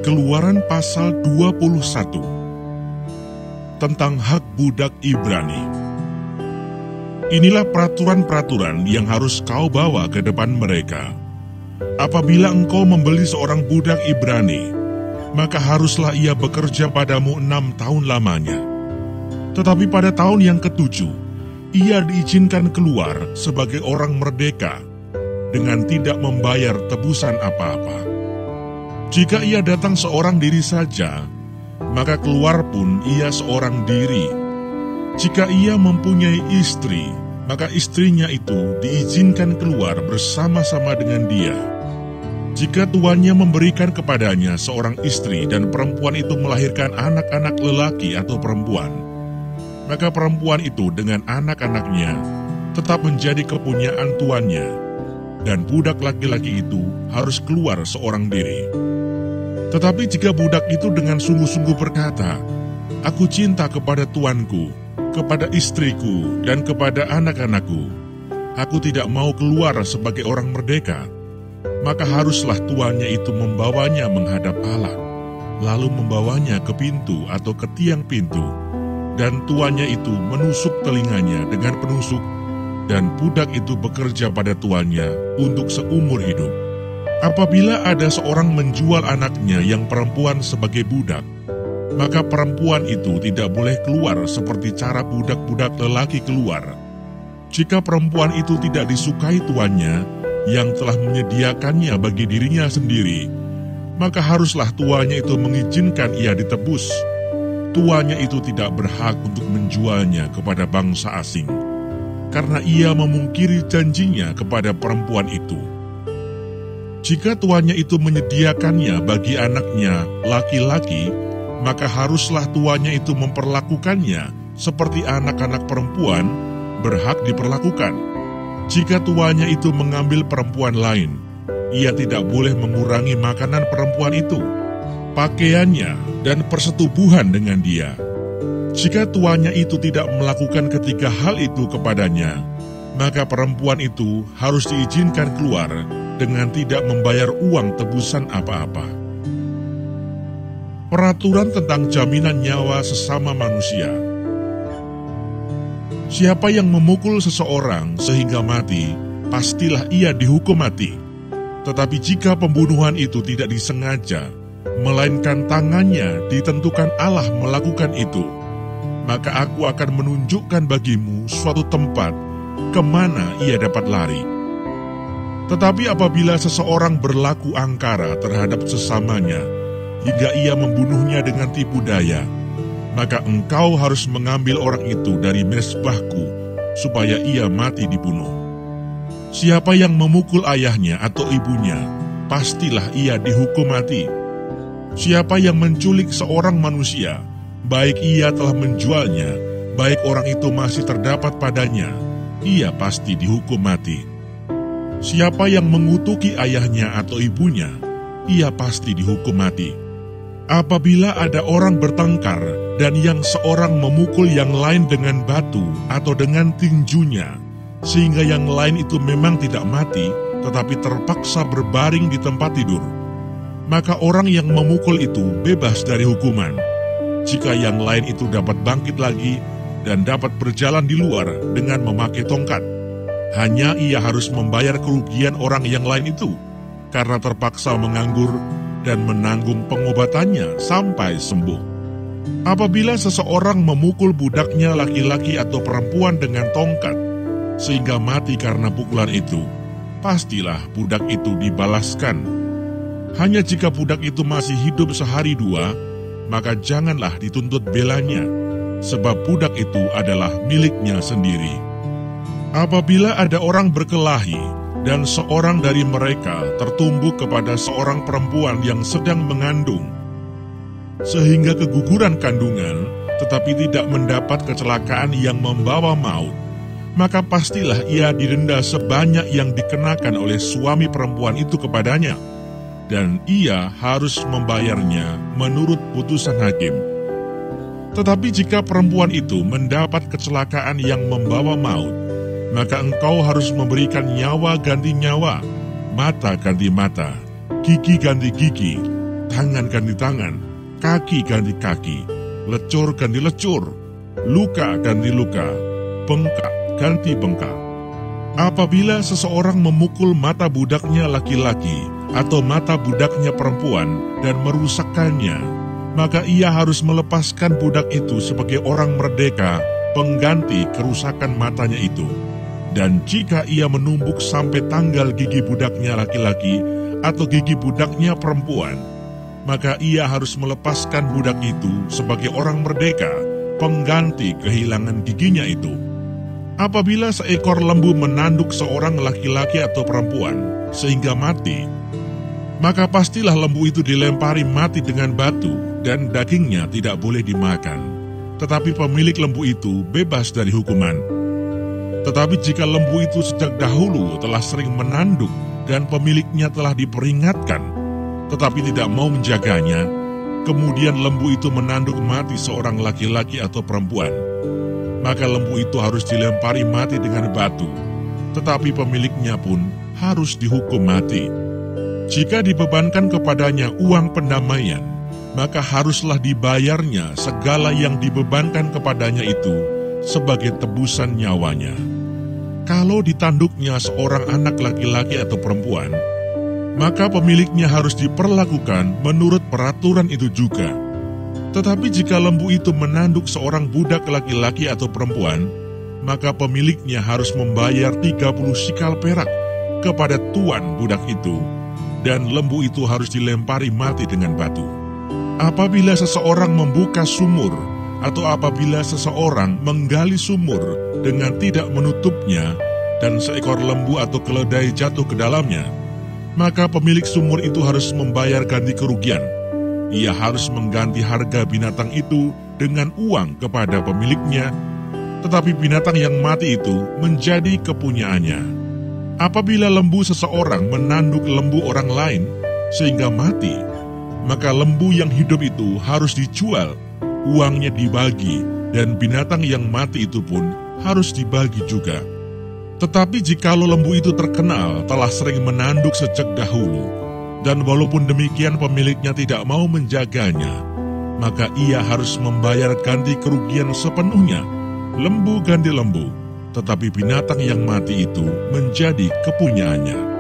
Keluaran pasal 21 tentang hak budak Ibrani. Inilah peraturan-peraturan yang harus kau bawa ke depan mereka. Apabila engkau membeli seorang budak Ibrani, maka haruslah ia bekerja padamu 6 tahun lamanya. Tetapi pada tahun yang ke-7, ia diizinkan keluar sebagai orang merdeka dengan tidak membayar tebusan apa-apa. Jika ia datang seorang diri saja, maka keluar pun ia seorang diri. Jika ia mempunyai istri, maka istrinya itu diizinkan keluar bersama-sama dengan dia. Jika tuannya memberikan kepadanya seorang istri dan perempuan itu melahirkan anak-anak lelaki atau perempuan, maka perempuan itu dengan anak-anaknya tetap menjadi kepunyaan tuannya, dan budak laki-laki itu harus keluar seorang diri. Tetapi jika budak itu dengan sungguh-sungguh berkata, "Aku cinta kepada tuanku, kepada istriku, dan kepada anak-anakku. Aku tidak mau keluar sebagai orang merdeka," maka haruslah tuannya itu membawanya menghadap Allah, lalu membawanya ke pintu atau ke tiang pintu, dan tuannya itu menusuk telinganya dengan penusuk, dan budak itu bekerja pada tuannya untuk seumur hidup. Apabila ada seorang menjual anaknya yang perempuan sebagai budak, maka perempuan itu tidak boleh keluar seperti cara budak-budak lelaki keluar. Jika perempuan itu tidak disukai tuannya yang telah menyediakannya bagi dirinya sendiri, maka haruslah tuannya itu mengizinkan ia ditebus. Tuannya itu tidak berhak untuk menjualnya kepada bangsa asing, karena ia memungkiri janjinya kepada perempuan itu. Jika tuannya itu menyediakannya bagi anaknya laki-laki, maka haruslah tuannya itu memperlakukannya seperti anak-anak perempuan berhak diperlakukan. Jika tuannya itu mengambil perempuan lain, ia tidak boleh mengurangi makanan perempuan itu, pakaiannya, dan persetubuhan dengan dia. Jika tuannya itu tidak melakukan ketiga hal itu kepadanya, maka perempuan itu harus diizinkan keluar dengan tidak membayar uang tebusan apa-apa. Peraturan tentang jaminan nyawa sesama manusia. Siapa yang memukul seseorang sehingga mati, pastilah ia dihukum mati. Tetapi jika pembunuhan itu tidak disengaja, melainkan tangannya ditentukan Allah melakukan itu, maka aku akan menunjukkan bagimu suatu tempat kemana ia dapat lari. Tetapi apabila seseorang berlaku angkara terhadap sesamanya, hingga ia membunuhnya dengan tipu daya, maka engkau harus mengambil orang itu dari mezbahku, supaya ia mati dibunuh. Siapa yang memukul ayahnya atau ibunya, pastilah ia dihukum mati. Siapa yang menculik seorang manusia, baik ia telah menjualnya, baik orang itu masih terdapat padanya, ia pasti dihukum mati. Siapa yang mengutuki ayahnya atau ibunya, ia pasti dihukum mati. Apabila ada orang bertengkar dan yang seorang memukul yang lain dengan batu atau dengan tinjunya, sehingga yang lain itu memang tidak mati, tetapi terpaksa berbaring di tempat tidur, maka orang yang memukul itu bebas dari hukuman. Jika yang lain itu dapat bangkit lagi dan dapat berjalan di luar dengan memakai tongkat, hanya ia harus membayar kerugian orang yang lain itu, karena terpaksa menganggur dan menanggung pengobatannya sampai sembuh. Apabila seseorang memukul budaknya laki-laki atau perempuan dengan tongkat, sehingga mati karena pukulan itu, pastilah budak itu dibalaskan. Hanya jika budak itu masih hidup sehari dua, maka janganlah dituntut belanya, sebab budak itu adalah miliknya sendiri. Apabila ada orang berkelahi dan seorang dari mereka tertumbuk kepada seorang perempuan yang sedang mengandung, sehingga keguguran kandungan tetapi tidak mendapat kecelakaan yang membawa maut, maka pastilah ia didenda sebanyak yang dikenakan oleh suami perempuan itu kepadanya, dan ia harus membayarnya menurut putusan hakim. Tetapi jika perempuan itu mendapat kecelakaan yang membawa maut, maka engkau harus memberikan nyawa ganti nyawa, mata ganti mata, gigi ganti gigi, tangan ganti tangan, kaki ganti kaki, lecur ganti lecur, luka ganti luka, bengkak ganti bengkak. Apabila seseorang memukul mata budaknya laki-laki atau mata budaknya perempuan dan merusakkannya, maka ia harus melepaskan budak itu sebagai orang merdeka pengganti kerusakan matanya itu. Dan jika ia menumbuk sampai tanggal gigi budaknya laki-laki atau gigi budaknya perempuan, maka ia harus melepaskan budak itu sebagai orang merdeka pengganti kehilangan giginya itu. Apabila seekor lembu menanduk seorang laki-laki atau perempuan sehingga mati, maka pastilah lembu itu dilempari mati dengan batu dan dagingnya tidak boleh dimakan. Tetapi pemilik lembu itu bebas dari hukuman. Tetapi jika lembu itu sejak dahulu telah sering menanduk dan pemiliknya telah diperingatkan, tetapi tidak mau menjaganya, kemudian lembu itu menanduk mati seorang laki-laki atau perempuan, maka lembu itu harus dilempari mati dengan batu, tetapi pemiliknya pun harus dihukum mati. Jika dibebankan kepadanya uang pendamaian, maka haruslah dibayarnya segala yang dibebankan kepadanya itu sebagai tebusan nyawanya. Kalau ditanduknya seorang anak laki-laki atau perempuan, maka pemiliknya harus diperlakukan menurut peraturan itu juga. Tetapi jika lembu itu menanduk seorang budak laki-laki atau perempuan, maka pemiliknya harus membayar 30 sikal perak kepada tuan budak itu, dan lembu itu harus dilempari mati dengan batu. Apabila seseorang membuka sumur, atau apabila seseorang menggali sumur dengan tidak menutupnya, dan seekor lembu atau keledai jatuh ke dalamnya, maka pemilik sumur itu harus membayar ganti kerugian. Ia harus mengganti harga binatang itu dengan uang kepada pemiliknya, tetapi binatang yang mati itu menjadi kepunyaannya. Apabila lembu seseorang menanduk lembu orang lain sehingga mati, maka lembu yang hidup itu harus dijual, uangnya dibagi, dan binatang yang mati itu pun harus dibagi juga. Tetapi jikalau lembu itu terkenal telah sering menanduk sejak dahulu, dan walaupun demikian pemiliknya tidak mau menjaganya, maka ia harus membayar ganti kerugian sepenuhnya, lembu ganti lembu, tetapi binatang yang mati itu menjadi kepunyaannya.